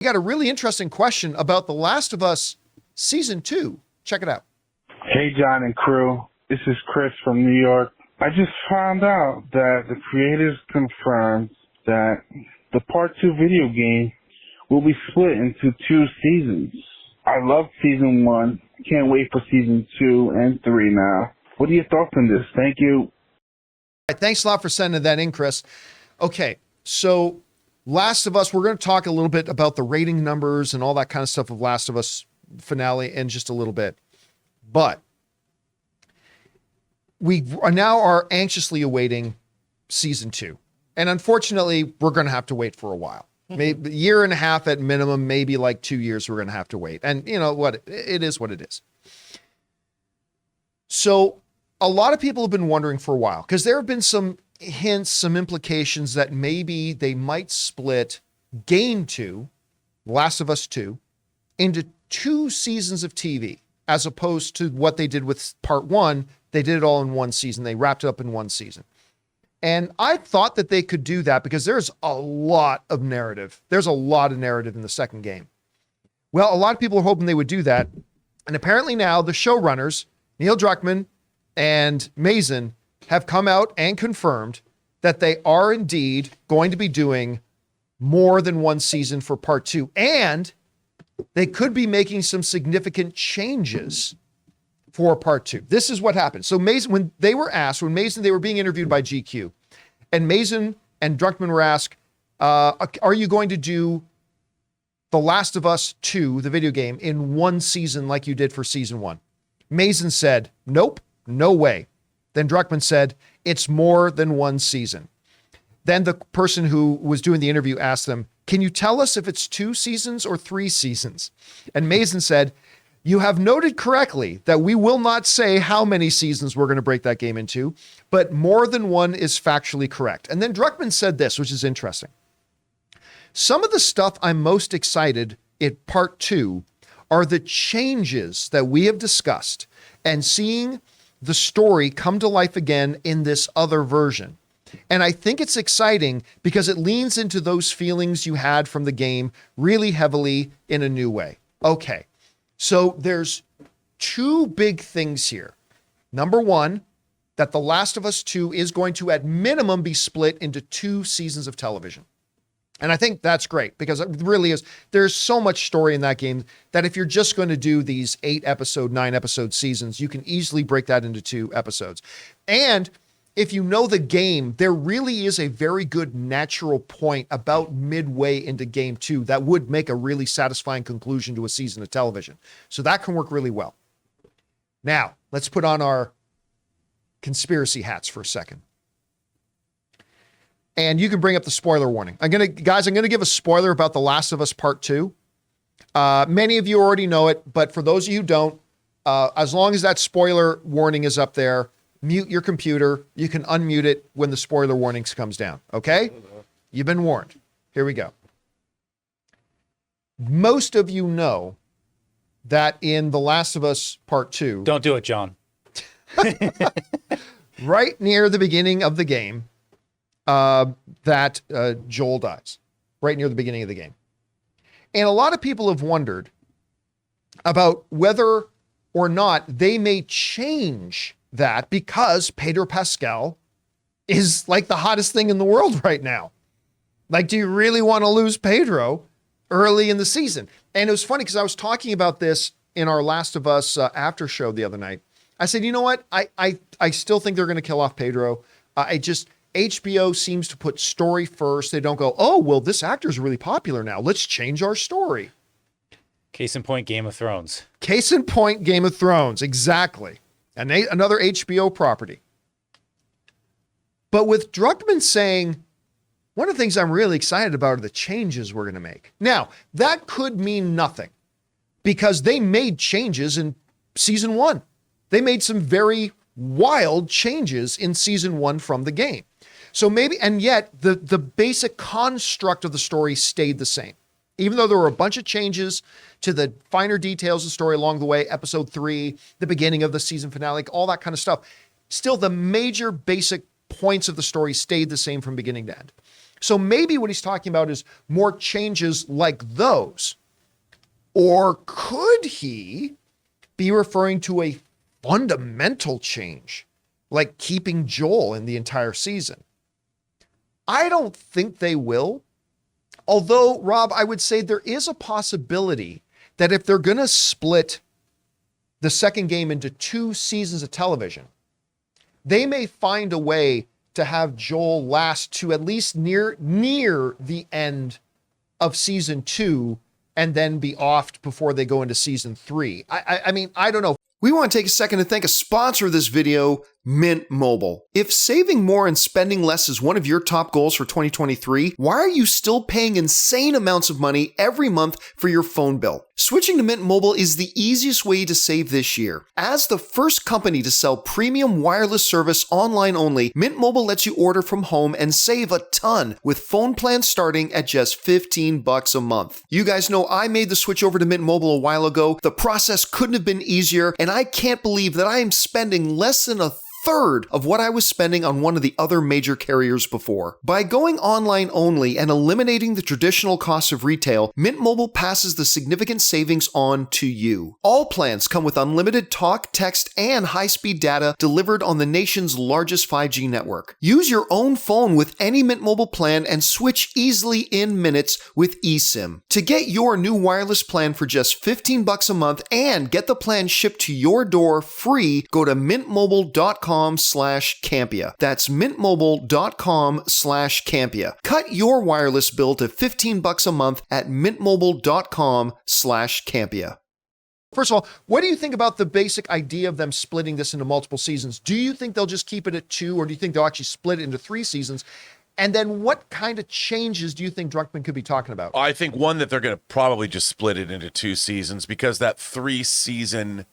We got a really interesting question about The Last of Us Season 2. Check it out. Hey, John and crew. This is Chris from New York. I just found out that the creators confirmed that the Part 2 video game will be split into 2 seasons. I love Season 1. Can't wait for Season 2 and 3 now. What are your thoughts on this? Thank you. All right, thanks a lot for sending that in, Chris. Okay, so Last of Us, we're going to talk a little bit about the rating numbers and all that kind of stuff of Last of Us finale in just a little bit. But we now are anxiously awaiting Season 2. And unfortunately, we're going to have to wait for a while. Maybe a year and a half at minimum, maybe like 2 years we're going to have to wait. And you know what? It is what it is. So a lot of people have been wondering for a while, because there have been some hints, some implications that maybe they might split Game 2, Last of Us 2, into 2 seasons of TV, as opposed to what they did with Part 1. They did it all in 1 season. They wrapped it up in 1 season. And I thought that they could do that because there's a lot of narrative. There's a lot of narrative in the second game. Well, a lot of people are hoping they would do that. And apparently now the showrunners, Neil Druckmann and Mason, have come out and confirmed that they are indeed going to be doing more than 1 season for Part 2. And they could be making some significant changes for Part 2. This is what happened. So Mason, when they were being interviewed by GQ, and Mason and Druckmann were asked, are you going to do The Last of Us 2, the video game, in 1 season like you did for Season 1? Mason said, nope, no way. Then Druckmann said, it's more than 1 season. Then the person who was doing the interview asked them, can you tell us if it's 2 seasons or 3 seasons? And Mason said, you have noted correctly that we will not say how many seasons we're going to break that game into, but more than 1 is factually correct. And then Druckmann said this, which is interesting. Some of the stuff I'm most excited in Part 2 are the changes that we have discussed and seeing the story come to life again in this other version. And I think it's exciting because it leans into those feelings you had from the game really heavily in a new way. Okay. So there's 2 big things here. Number 1, that The Last of Us 2 is going to at minimum be split into 2 seasons of television. And I think that's great because it really is. There's so much story in that game that if you're just going to do these 8-episode, 9-episode seasons, you can easily break that into 2 episodes. And if you know the game, there really is a very good natural point about midway into Game 2 that would make a really satisfying conclusion to a season of television. So that can work really well. Now, let's put on our conspiracy hats for a second. And you can bring up the spoiler warning. I'm going to give a spoiler about The Last of Us Part 2. Many of you already know it, but for those of you who don't, as long as that spoiler warning is up there, mute your computer. You can unmute it when the spoiler warnings comes down. Okay? You've been warned. Here we go. Most of you know that in The Last of Us Part 2... Don't do it, John. Right near the beginning of the game, that Joel dies. Right near the beginning of the game. And a lot of people have wondered about whether or not they may change that because Pedro Pascal is like the hottest thing in the world right now. Like, do you really want to lose Pedro early in the season? And it was funny because I was talking about this in our Last of Us after show the other night. I said, you know what? I still think they're going to kill off Pedro. HBO seems to put story first. They don't go, oh, well, this actor's really popular now. Let's change our story. Case in point, Game of Thrones. Case in point, Game of Thrones. Exactly. And another HBO property. But with Druckmann saying, one of the things I'm really excited about are the changes we're going to make. Now, that could mean nothing because they made changes in Season 1. They made some very wild changes in Season 1 from the game. So maybe, and yet the basic construct of the story stayed the same. Even though there were a bunch of changes to the finer details of the story along the way, episode 3, the beginning of the season finale, all that kind of stuff, still the major basic points of the story stayed the same from beginning to end. So maybe what he's talking about is more changes like those. Or could he be referring to a fundamental change, like keeping Joel in the entire season? I don't think they will. Although, Rob, I would say there is a possibility that if they're going to split the second game into 2 seasons of television, they may find a way to have Joel last to at least near the end of season 2 and then be offed before they go into season 3. I mean, I don't know. We want to take a second to thank a sponsor of this video, Mint Mobile. If saving more and spending less is one of your top goals for 2023, why are you still paying insane amounts of money every month for your phone bill? Switching to Mint Mobile is the easiest way to save this year. As the first company to sell premium wireless service online only, Mint Mobile lets you order from home and save a ton with phone plans starting at just $15 a month. You guys know I made the switch over to Mint Mobile a while ago. The process couldn't have been easier, and I can't believe that I am spending less than a third of what I was spending on one of the other major carriers before. By going online only and eliminating the traditional costs of retail, Mint Mobile passes the significant savings on to you. All plans come with unlimited talk, text, and high-speed data delivered on the nation's largest 5G network. Use your own phone with any Mint Mobile plan and switch easily in minutes with eSIM. To get your new wireless plan for just $15 a month and get the plan shipped to your door free, go to mintmobile.com/Campea. That's mintmobile.com/Campea. Cut your wireless bill to $15 a month at mintmobile.com/Campea. First of all, what do you think about the basic idea of them splitting this into multiple seasons? Do you think they'll just keep it at 2, or do you think they'll actually split it into 3 seasons? And then what kind of changes do you think Druckmann could be talking about? I think one, that they're going to probably just split it into 2 seasons, because that 3-season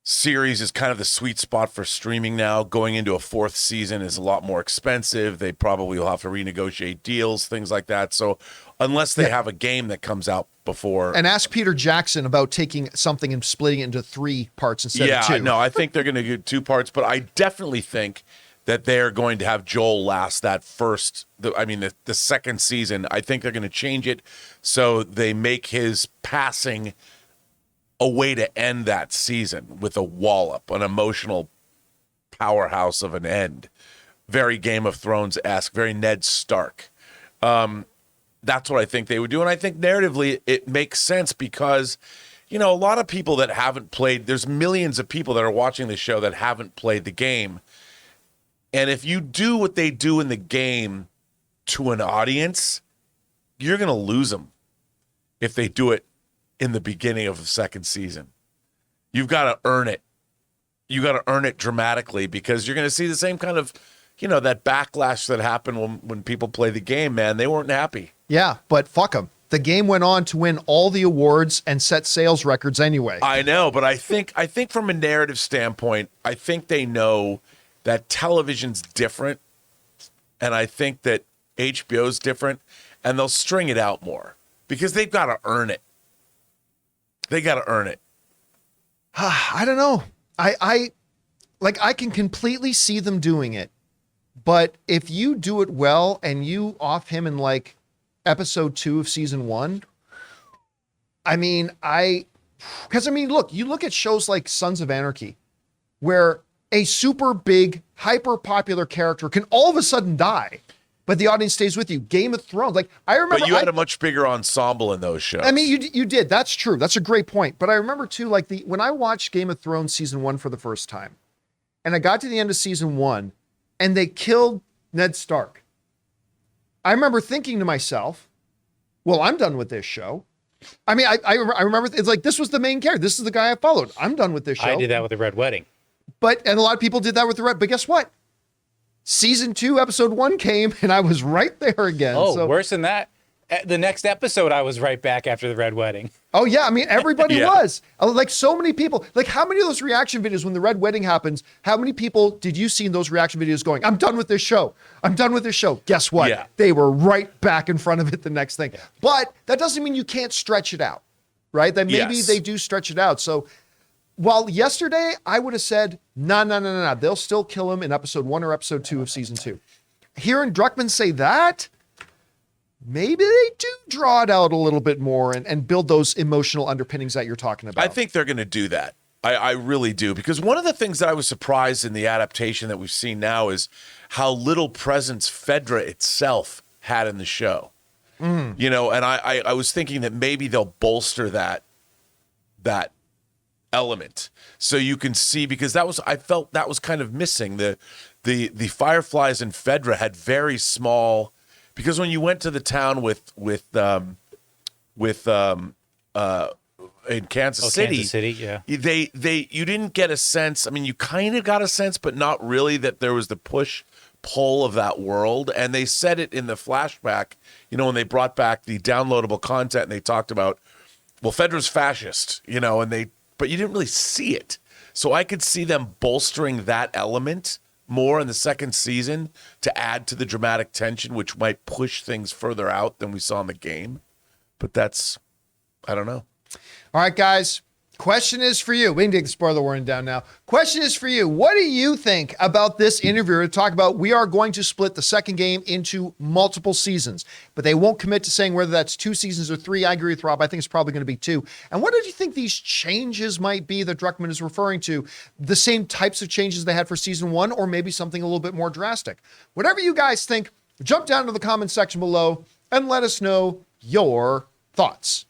series is kind of the sweet spot for streaming now. Going into a 4th season is a lot more expensive. They probably will have to renegotiate deals, things like that. So unless they have a game that comes out before. And ask Peter Jackson about taking something and splitting it into 3 parts instead of 2. Yeah, no, I think they're going to do 2 parts, but I definitely think that they're going to have Joel last that the second season. I think they're going to change it so they make his passing a way to end that season with a wallop, an emotional powerhouse of an end. Very Game of Thrones-esque, very Ned Stark. That's what I think they would do. And I think narratively it makes sense because, a lot of people that haven't played, there's millions of people that are watching the show that haven't played the game. And if you do what they do in the game to an audience, you're going to lose them if they do it in the beginning of the second season. You've got to earn it. You got to earn it dramatically, because you're going to see the same kind of, that backlash that happened when people play the game, man. They weren't happy. Yeah, but fuck them. The game went on to win all the awards and set sales records anyway. I know, but I think from a narrative standpoint, I think they know that television's different, and I think that HBO's different, and they'll string it out more because they've got to earn it. They got to earn it. I don't know. I can completely see them doing it, but if you do it well and you off him in like episode 2 of season 1, look, you look at shows like Sons of Anarchy, where a super big, hyper popular character can all of a sudden die, but the audience stays with you. Game of Thrones, I remember. But you had a much bigger ensemble in those shows. I mean, you did. That's true. That's a great point. But I remember too, when I watched Game of Thrones season 1 for the first time, and I got to the end of season 1, and they killed Ned Stark. I remember thinking to myself, well, I'm done with this show. I mean, I remember it's like, this was the main character. This is the guy I followed. I'm done with this show. I did that with the Red Wedding. And a lot of people did that with the Red. But guess what? Season 2, episode 1 came, and I was right there again. Oh, worse than that. The next episode, I was right back after the Red Wedding. Oh, yeah. I mean, everybody Yeah. was. So many people. How many of those reaction videos when the Red Wedding happens, how many people did you see in those reaction videos going, I'm done with this show. I'm done with this show. Guess what? Yeah. They were right back in front of it the next thing. Yeah. But that doesn't mean you can't stretch it out, right? That maybe they do stretch it out. So while yesterday I would have said, no, they'll still kill him in episode 1 or episode 2 of season 2. Hearing Druckmann say that, maybe they do draw it out a little bit more and build those emotional underpinnings that you're talking about. I think they're going to do that. I really do, because one of the things that I was surprised in the adaptation that we've seen now is how little presence Fedra itself had in the show. You know, and I was thinking that maybe they'll bolster that element so you can see, because I felt that was kind of missing. The Fireflies and Fedra had very small, because when you went to the town with in Kansas City, yeah. they you didn't get a sense. I mean, you kind of got a sense, but not really, that there was the push pull of that world. And they said it in the flashback, you know, when they brought back the downloadable content, and they talked about, well, Fedra's fascist, you know, but you didn't really see it. So I could see them bolstering that element more in the second season to add to the dramatic tension, which might push things further out than we saw in the game. But I don't know. All right, guys. Question is for you. We can take the spoiler warning down now. Question is for you. What do you think about this interview? To talk about, we are going to split the second game into multiple seasons, but they won't commit to saying whether that's 2 seasons or 3. I agree with Rob. I think it's probably going to be 2. And what do you think these changes might be that Druckmann is referring to? The same types of changes they had for season 1, or maybe something a little bit more drastic? Whatever you guys think, jump down to the comment section below and let us know your thoughts.